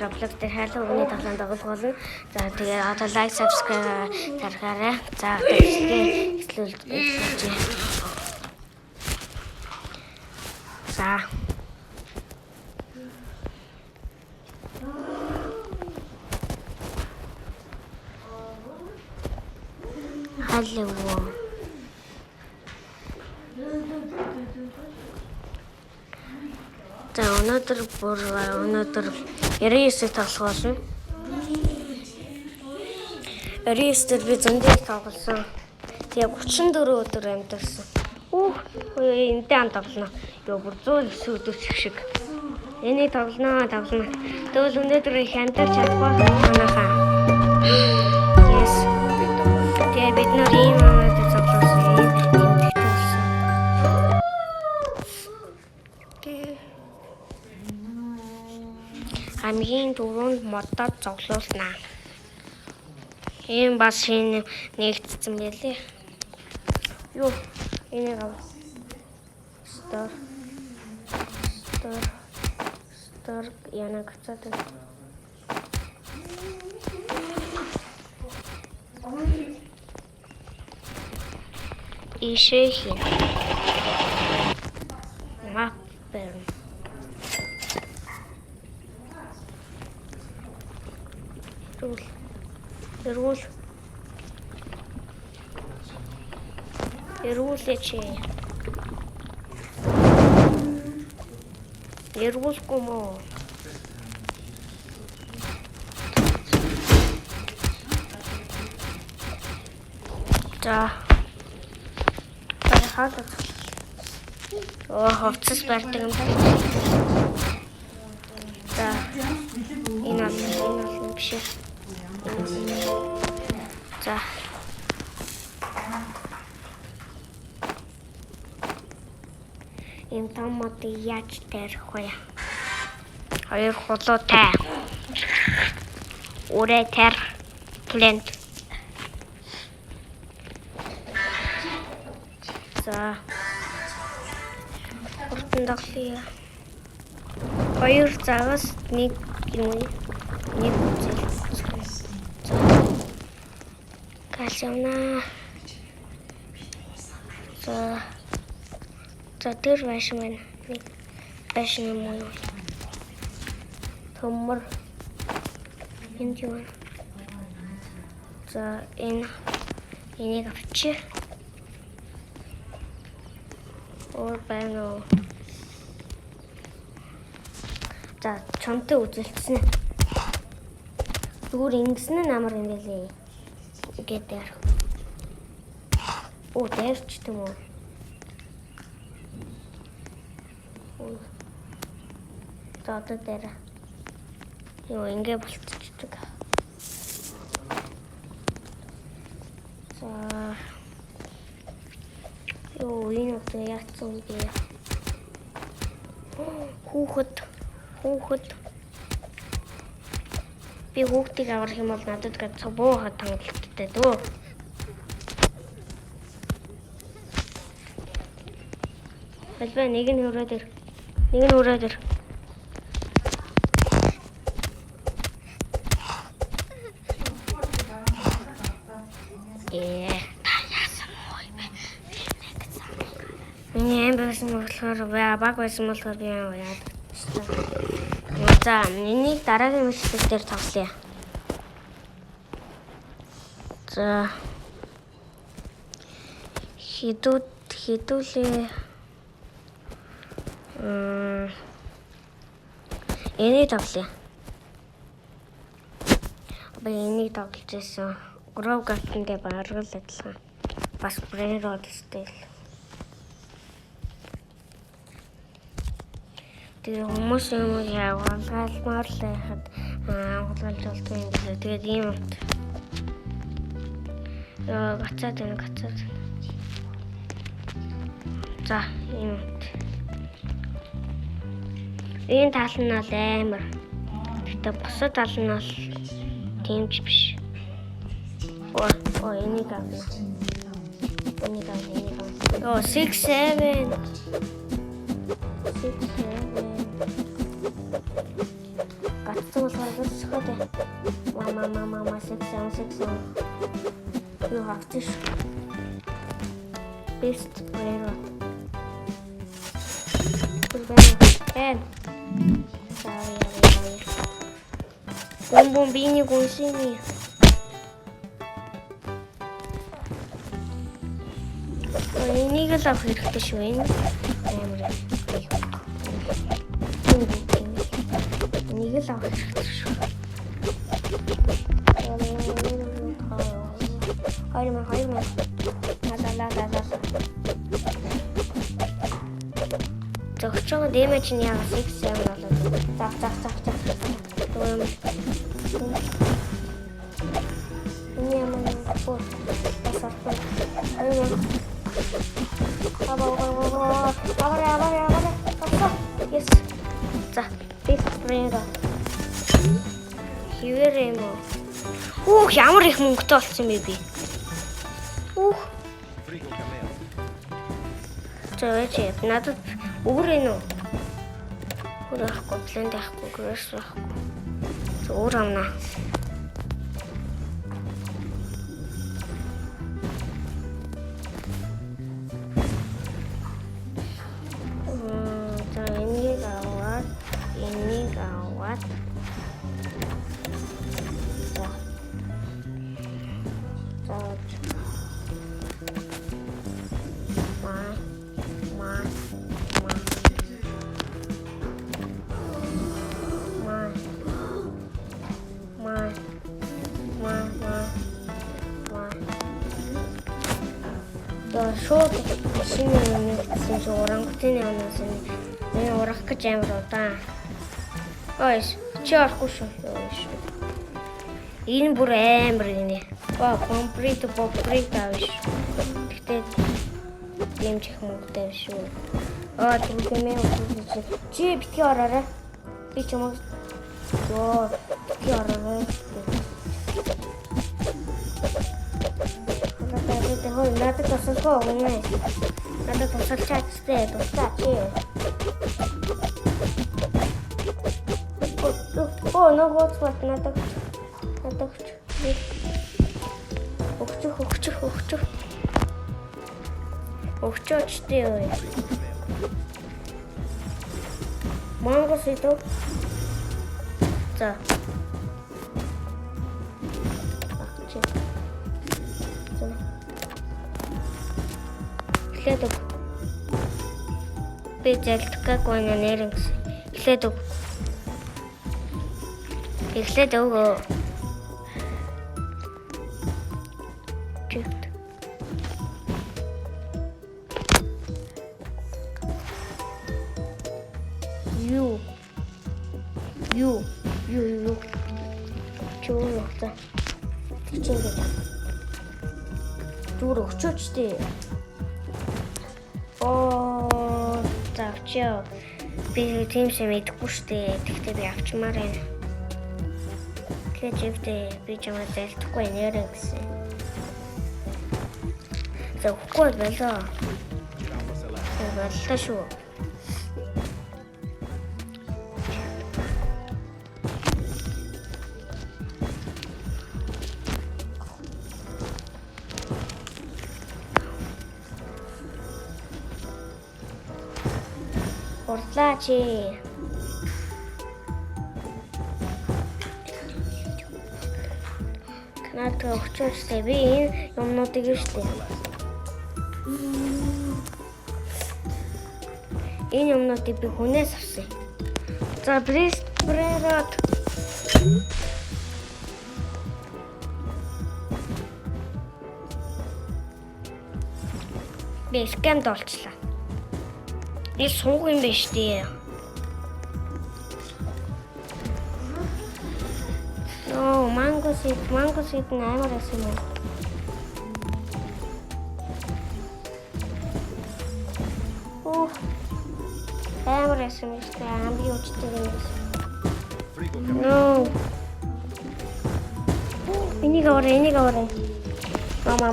Roblox дээр хайлт өгний тоглоом тоглоно. За тэгээ одоо лайк, subscribe дарахаарай. За тэгээ эхлүүлж. За. Hello. За өнөөдөр 99-ийг тоглох болно. 99-ээр би зөндөө тоглосон. Тэгээ 34 өдөр амьдсан. Энэтэй хамт тоглоно. Бүр 109 өдөр шиг. Энийг тоглоно. Тэгвэл өнөөдөр их амьдарч чадахгүй манайхаа. Yes. Тэгээ бид нар ийм өнөөдөр тоглосон. Хамгийн дөрөнд модод цоглуулнаа. Ийм бас шинэ нэгдсэн байлээ. Юу энийг авах. Стор яна гацаад. Ишэхи. Маппер. Эргүүл кому. За. Хатаа. Ховцос барьдаг юм байна. За. Энэ биш. За. Ийм томот яаж тарих вэ? Хоёр хулуутай. Урэ тар клент. За. Хурдан тоглоё. Хоёр загас нэг үзэл. Калсиуна. За тэр байшин юм уу? Төмөр энд юу? За энийг авчи. Байна. За чонтой үзэлцсэн. Зүгээр ингэсэн нь амар юм байлээ. Гэдэг. Дээрч тийм үү? За одоо дээр. Юу ингэ болчихдаг. За. Энэ одоо яатсан бэ? Хүүхэд. Би хүүхдийг аврах юм бол надад буу хатангалттай дөө. Хэлбэ нэг нь өрөөд ир. Баг байсан болохоор би яадаг. За, энийг дараагийн мэдлэг дээр тоглоё. За. Хідүүлээ. Энийг тоглоё. Би энийг тоглож байсан. Гров гатантай баргал адилхан. Бас брейрод стил. Тэгээ хүмүүс юм яагаалмаар л хаад хулгайлж болдог юм билээ. Тэгээд ийм бат. Гацаад. За, ийм бат. Энэ тал нь бол амар. Гэтэ бусад тал нь бол тиймч биш. Энийг авна. 6 7 Цогцол гаргаж мама сексэн. You have to best player. Ben. Бомбини гонсини. Энийг л авах хэрэгтэй шүү энэ. Амар. Энийг л авах хэрэгтэй шүү. Хайрма. Лаа. Зогчоо дэмэж нь яг 6 болоод. Зах. Yes. За, бис брэндо. Хивэрэм үү. Ямар их мөнгөтэй болсон бэ би. Зөөч надад өгөрэй нөө. Хөрөхгүй, плэнд яахгүй, грэш яахгүй. Зөөр амнаа. Энийг аваад. Шууд шинэ нэгсэн чи урангутын явнаас энэ урах гэж амар удаа. Ойш, чи орохгүй шүү. Энэ бүр амар гинэ. Комплит авш. Тэгтээ дэмжих мөнгөтэй шүү. Тэгмээ үгүй чи битгий ороорой. Би ч юм уу. Битгий ороорой. Надад тусалгүй өгнө. Надад тусалчаач тээ тусаач. Нөгөөцгөөс надад өгчөөч тээ. Монгос ито. За. Эхлээд өг. Би залдах гойно нэрэнс. Эхлээд өг. Чит. You. Чуулга. Чигээ. Дөрөв чөчтэй. Завчаа. Би тийм шиг мэдэхгүй штэ. Тэгтээ би авчмаар байна. Тэгтээ би чамаа залдахгүй нэрэн гэсэн. Зөвхгүй болоо. Боллоо шүү. Орлаачи. Канаатаа өгчөөстэй би энэ юмнуудыг штэ. Энэ юмнуудыг би хүнээс авсан. За брэд. Би скэмд олчлаа. Би суух юм биш дээ. Мангосит амар байсан юм. Амар байсан юм шиг амби уучтай юм. No. Энийг аваарай. Мама.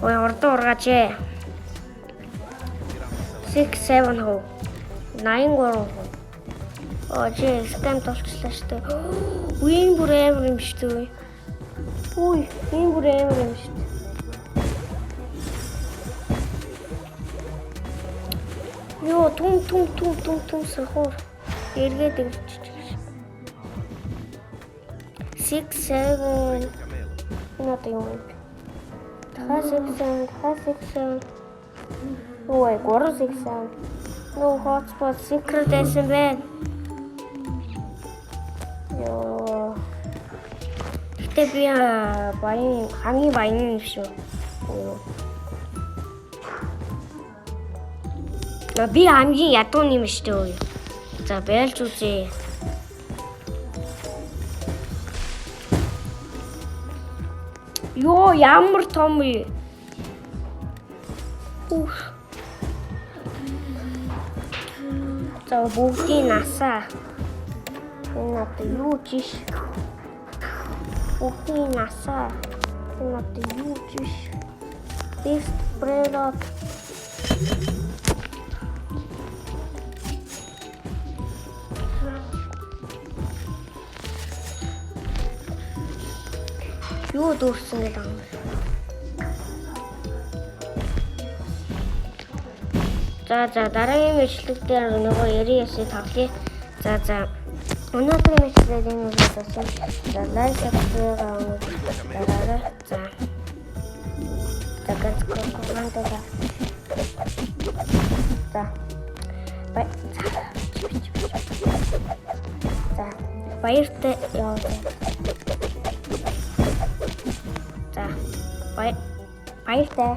Ой, ордоо ургаач. 6-7 хөө. 83 хөө. Чи скам толчлаа штэ. Үеийн бүр амар юм штэ. Үй, энэ бүр амар юм штэ. Йоо, тум сахар. Эргээд ирчих. 6-7 not юм. Хасиксан. Ой, 3-6. No hotspot secret байсан байна. Йоо. Гэтэ би хамгийн баян юм шүү. Би хамгийн ядуу юм шүү дээ. За байлж үзье. Йоо, ямар том юм. За бүгдийн насаа. Энэ одоо юу чиш? Бүгдийн насаа. Энэ одоо юу чиш? Best product. Юу дүүрсэн гэдэг юм. За дараагийн мэдлэг дээр нөгөө 99-ийг тоглоё. За өнөөдрийн мэдлэг энэ үлдсэн. За лайк хийгээ дараарай. За ганц команд даа. За баяртай яа. За баяртай.